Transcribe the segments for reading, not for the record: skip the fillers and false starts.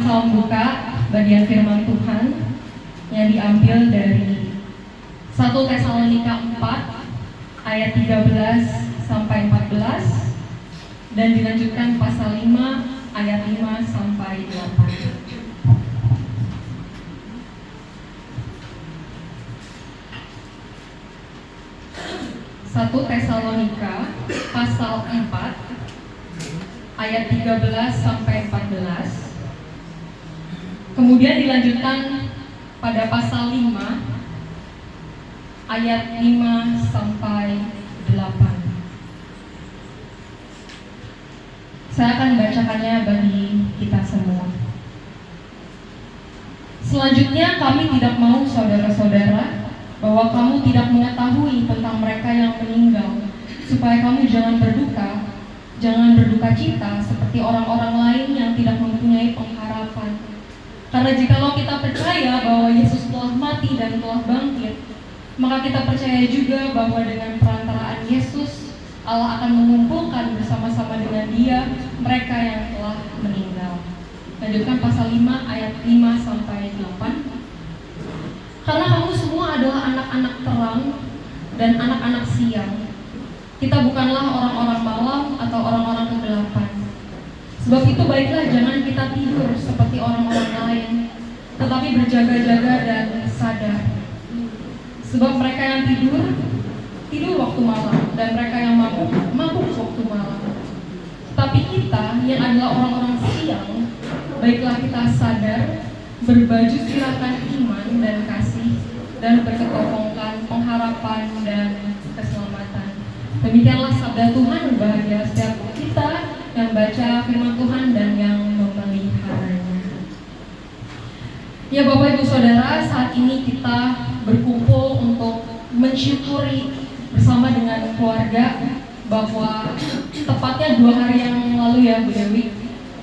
sama membuka bagian firman Tuhan yang diambil dari 1 Tesalonika 4 ayat 13 sampai 14 dan dilanjutkan pasal 5 ayat 5 sampai 8. 1 Tesalonika pasal 4 ayat 13 sampai 14. Kemudian dilanjutkan pada pasal 5 ayat 5 sampai 8. Saya akan membacakannya bagi kita semua. Selanjutnya kami tidak mau saudara-saudara bahwa kamu tidak mengetahui tentang mereka yang meninggal, supaya kamu jangan berduka cita seperti orang-orang lain yang tidak mempunyai pengharapan. Karena jikalau kita percaya bahwa Yesus telah mati dan telah bangkit, maka kita percaya juga bahwa dengan perantaraan Yesus, Allah akan mengumpulkan bersama-sama dengan Dia mereka yang telah meninggal. Lanjutkan pasal 5 ayat 5 sampai 8. Karena kamu semua adalah anak-anak terang dan anak-anak siang. Kita bukanlah orang-orang malam atau orang-orang kegelapan. Sebab itu baiklah jangan kita tidur seperti orang-orang lain, tetapi berjaga-jaga dan sadar. Sebab mereka yang tidur waktu malam, dan mereka yang mabuk waktu malam. Tetapi kita yang adalah orang-orang siang, baiklah kita sadar, berbaju sirakan iman dan kasih, dan berketopongkan pengharapan dan keselamatan. Demikianlah sabda Tuhan, bahagia setiap kita yang baca firman Tuhan dan yang memeliharanya. Ya Bapak Ibu Saudara, saat ini kita berkumpul untuk mensyukuri bersama dengan keluarga bahwa tepatnya 2 hari yang lalu ya Bu Dewi,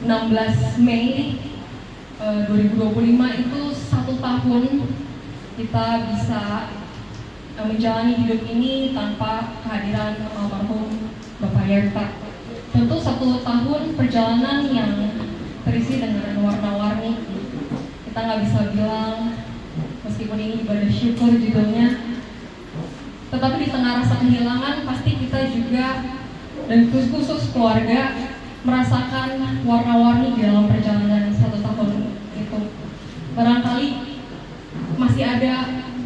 16 Mei 2025 itu 1 tahun kita bisa menjalani hidup ini tanpa kehadiran almarhum Bapak Yerta. Tentu 1 tahun perjalanan yang terisi dengan warna-warni. Kita nggak bisa bilang, meskipun ini ibadah syukur judulnya, tetapi di tengah rasa kehilangan pasti kita juga dan khusus keluarga merasakan warna-warni di dalam perjalanan 1 tahun itu. Barangkali masih ada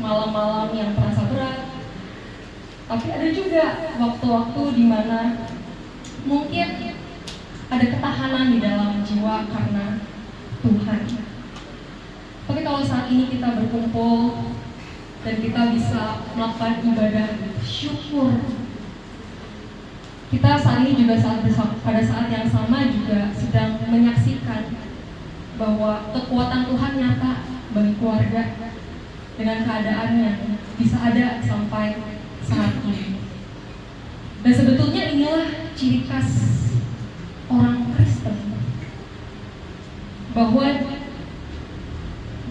malam-malam yang terasa berat, tapi ada juga waktu-waktu di mana mungkin ada ketahanan di dalam jiwa karena Tuhan. Tapi kalau saat ini kita berkumpul dan kita bisa melakukan ibadah syukur, kita saat ini juga pada saat yang sama juga sedang menyaksikan bahwa kekuatan Tuhan nyata bagi keluarga dengan keadaan yang bisa ada sampai saat ini. Dan sebetulnya inilah ciri khas orang Kristen, bahwa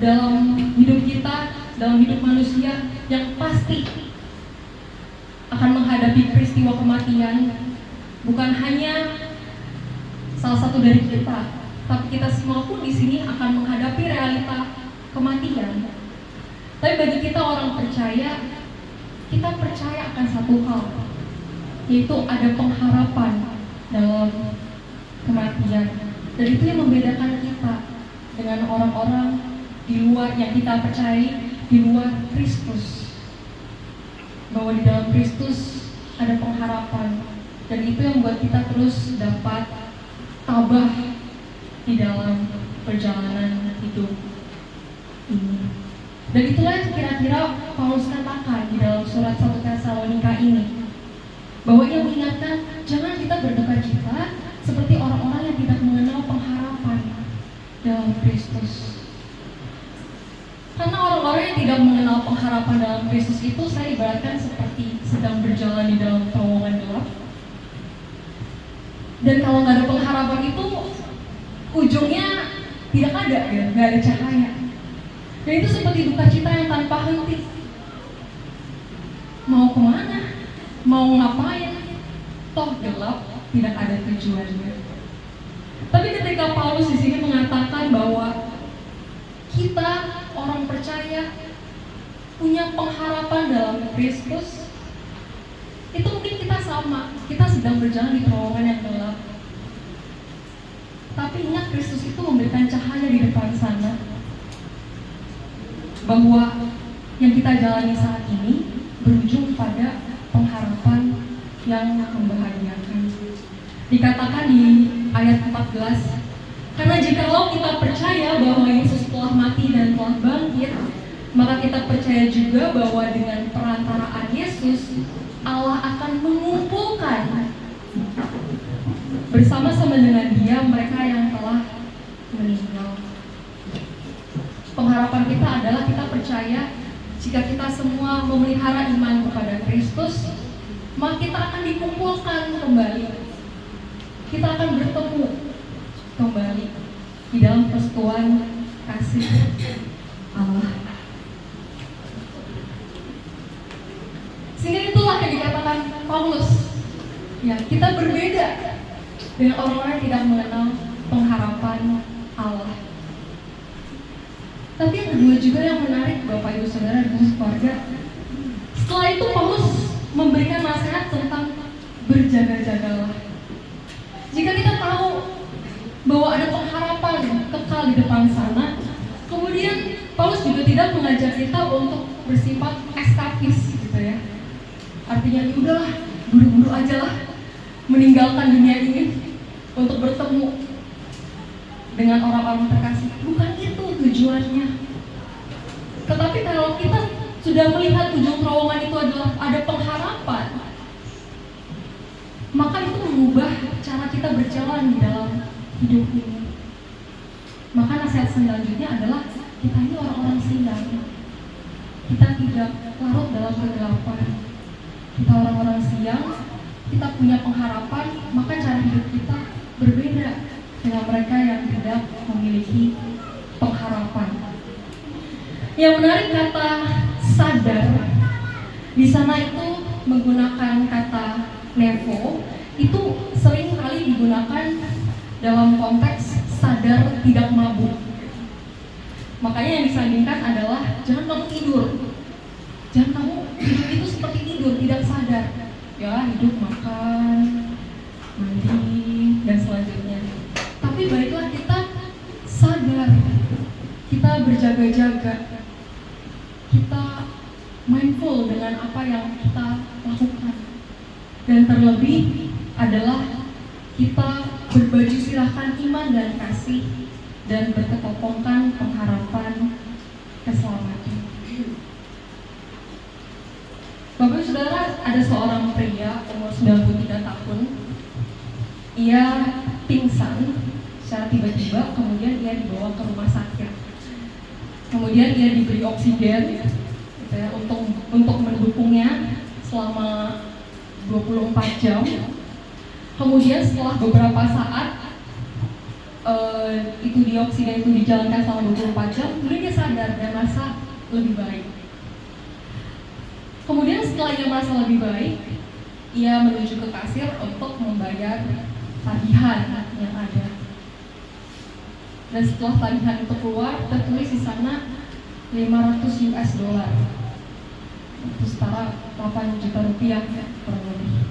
dalam hidup kita, dalam hidup manusia yang pasti akan menghadapi peristiwa kematian, bukan hanya salah satu dari kita, tapi kita semua pun di sini akan menghadapi realita kematian. Tapi bagi kita orang percaya, kita percaya akan satu hal, yaitu ada pengharapan dalam kematian. Dan itu yang membedakan kita dengan orang-orang di luar yang kita percayai, di luar Kristus, bahwa di dalam Kristus ada pengharapan. Dan itu yang membuat kita terus dapat tabah di dalam perjalanan hidup ini. Dan itulah yang kira-kira Paulus katakan di dalam surat 1 Tesalonika ini, bahwa ia mengingatkan jangan kita berduka cita seperti orang-orang yang tidak mengenal pengharapan dalam Kristus. Karena orang-orang yang tidak mengenal pengharapan dalam Kristus itu saya ibaratkan seperti sedang berjalan di dalam terowongan gelap. Dan kalau nggak ada pengharapan itu, ujungnya tidak ada ya, nggak ada cahaya. Dan itu seperti duka cita yang tanpa henti. Mau kemana? Mau ngapain? Toh gelap, tidak ada tujuannya. Tapi ketika Paulus di sini mengatakan bahwa kita orang percaya punya pengharapan dalam Kristus, itu mungkin kita sama, kita sedang berjalan di terowongan yang gelap. Tapi ingat, Kristus itu memberikan cahaya di depan sana, bahwa yang kita jalani saat ini berujung pada pengharapan yang membahagiakan. Dikatakan di ayat 14, karena jikalau kita percaya bahwa Yesus telah mati dan telah bangkit, maka kita percaya juga bahwa dengan perantaraan Yesus, Allah akan mengumpulkan bersama-sama dengan Dia mereka yang telah meninggal. Pengharapan kita adalah kita percaya jika kita semua memelihara iman kepada Kristus, maka kita akan dikumpulkan kembali. Kita akan bertemu kembali di dalam persekutuan kasih Allah. Sehingga itulah yang dikatakan Paulus, ya, kita berbeda dengan orang-orang yang tidak mengenal pengharapan Allah. Tapi yang kedua juga yang menarik, Bapak Ibu Saudara dan keluarga, setelah itu Paulus memberikan nasihat tentang berjaga-jagalah. Jika kita tahu bahwa ada pengharapan kekal di depan sana, kemudian Paulus juga tidak mengajak kita untuk bersifat eskapis, gitu ya. Artinya, udahlah, buru-buru aja lah meninggalkan dunia ini untuk bertemu dengan orang-orang terkasih. Bukan itu tujuannya. Tetapi kalau kita sudah melihat ujung terowongan itu adalah ada pengharapan, maka itu mengubah cara kita berjalan di dalam hidup ini. Maka nasihat selanjutnya adalah kita ini orang-orang siang. Kita tidak larut dalam kegelapan. Kita orang-orang siang, kita punya pengharapan, maka cara hidup kita berbeda dengan mereka yang tidak memiliki pengharapan. Yang menarik, kata sadar di sana itu menggunakan kata nevo, itu sering kali digunakan dalam konteks sadar tidak mabuk. Makanya yang disandingkan adalah jangan kamu tidur, jangan kamu hidup itu seperti tidur, tidak sadar. Ya, hidup makan, mandi, dan selanjutnya. Tapi baiklah kita sadar, kita berjaga-jaga, kita mindful dengan apa yang kita lakukan. Dan terlebih adalah kita berbaju silahkan iman dan kasih, dan berketopongkan pengharapan keselamatan. Bapak Saudara, ada seorang pria umur 93 tahun. Ia pingsan secara tiba-tiba, kemudian ia dibawa ke rumah sakit. Kemudian ia diberi oksigen, gitu ya, untuk mendukungnya selama 24 jam. Kemudian setelah beberapa saat itu dioksigen itu dijalankan selama 24 jam, kemudian dia sadar dan merasa lebih baik. Kemudian setelah ia merasa lebih baik, ia menuju ke kasir untuk membayar tagihan yang ada. Dan setelah tagihan itu keluar, tertulis di sana 500 US dollar. Itu setara 8 juta rupiah ya, kurang lebih.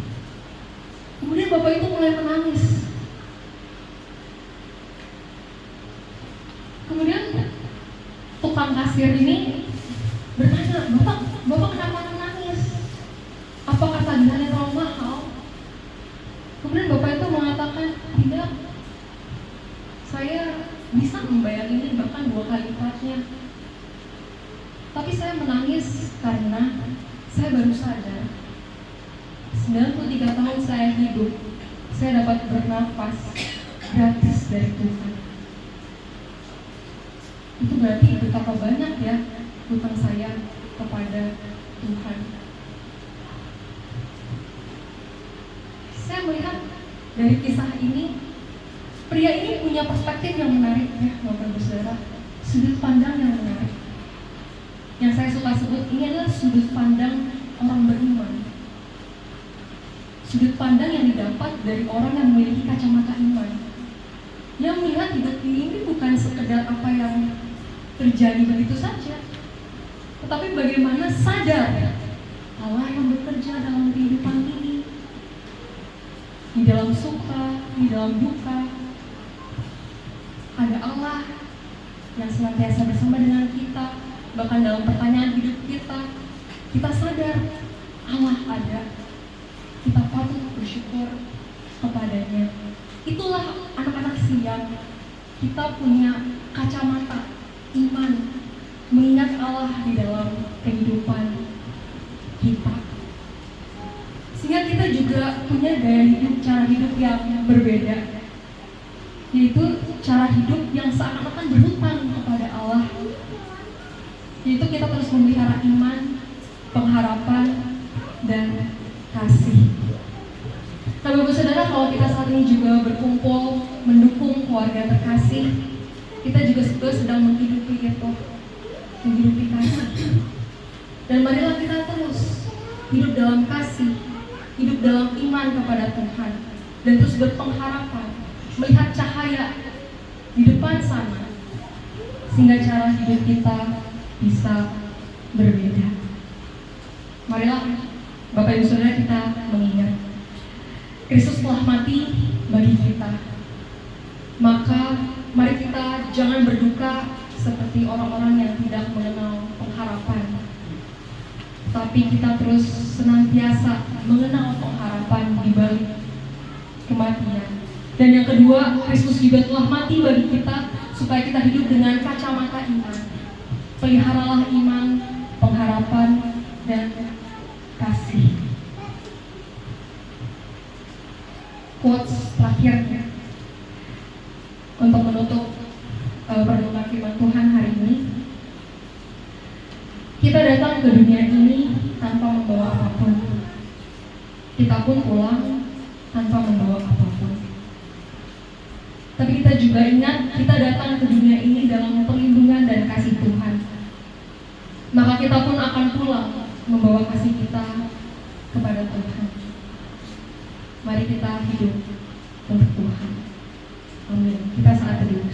Kemudian bapak itu mulai menangis. Kemudian tukang kasir ini bertanya, Bapak kenapa menangis? Apakah tagihannya terlalu mahal? Kemudian bapak itu mengatakan, tidak, saya bisa membayar ini bahkan 2 kali lipatnya. Tapi saya menangis karena saya baru sadar 93 tahun saya hidup, saya dapat bernafas gratis dari Tuhan. Itu berarti betapa banyak ya hutang saya kepada Tuhan. Saya melihat dari kisah ini, pria ini punya perspektif yang menarik ya, Bapak Ibu Saudara. Sudut pandang yang menarik. Yang saya suka sebut ini adalah sudut pandang orang beriman. Sudut pandang yang didapat dari orang yang memiliki kacamata iman. yang melihat hidup ini bukan sekedar apa yang terjadi begitu saja, tetapi bagaimana sadar Allah yang bekerja dalam kehidupan ini, di dalam suka, di dalam duka. Ada Allah yang senantiasa bersama dengan kita, bahkan dalam pertanyaan hidup kita sadar Allah ada. Kita patut bersyukur kepadanya. Itulah anak-anak siang, kita punya kacamata iman, mengingat Allah di dalam kehidupan kita. Sehingga kita juga punya gaya hidup, cara hidup yang berbeda, yaitu cara hidup yang seakan-akan berhutang kepada Allah, yaitu kita terus memelihara iman, pengharapan, dan kasih. Nah, Bapak Saudara, kalau kita saat ini juga berkumpul mendukung keluarga terkasih, kita juga sebetulnya sedang menghidupi itu, menghidupi kasih. Dan marilah kita terus hidup dalam kasih, hidup dalam iman kepada Tuhan, dan terus berpengharapan, melihat cahaya di depan sana, sehingga cara hidup kita bisa berbeda. Marilah Bapak Ibu Saudara, kita mengingat Kristus telah mati bagi kita. Maka mari kita jangan berduka seperti orang-orang yang tidak mengenal pengharapan, tapi kita terus senantiasa mengenal pengharapan di balik kematian. Dan yang kedua, Kristus juga telah mati bagi kita supaya kita hidup dengan kacamata iman. Peliharalah iman, pengharapan, dan kasih. Quotes terakhirnya untuk menutup perenungan firman Tuhan hari ini. Kita datang ke dunia ini tanpa membawa apapun. Kita pun pulang tanpa membawa apapun. Tapi kita juga ingat, kita datang ke dunia ini dalam perlindungan dan kasih Tuhan. Maka kita pun akan pulang membawa kasih kita kepada Tuhan. Mari kita hidup untuk Tuhan. Amin. Kita saat teduh.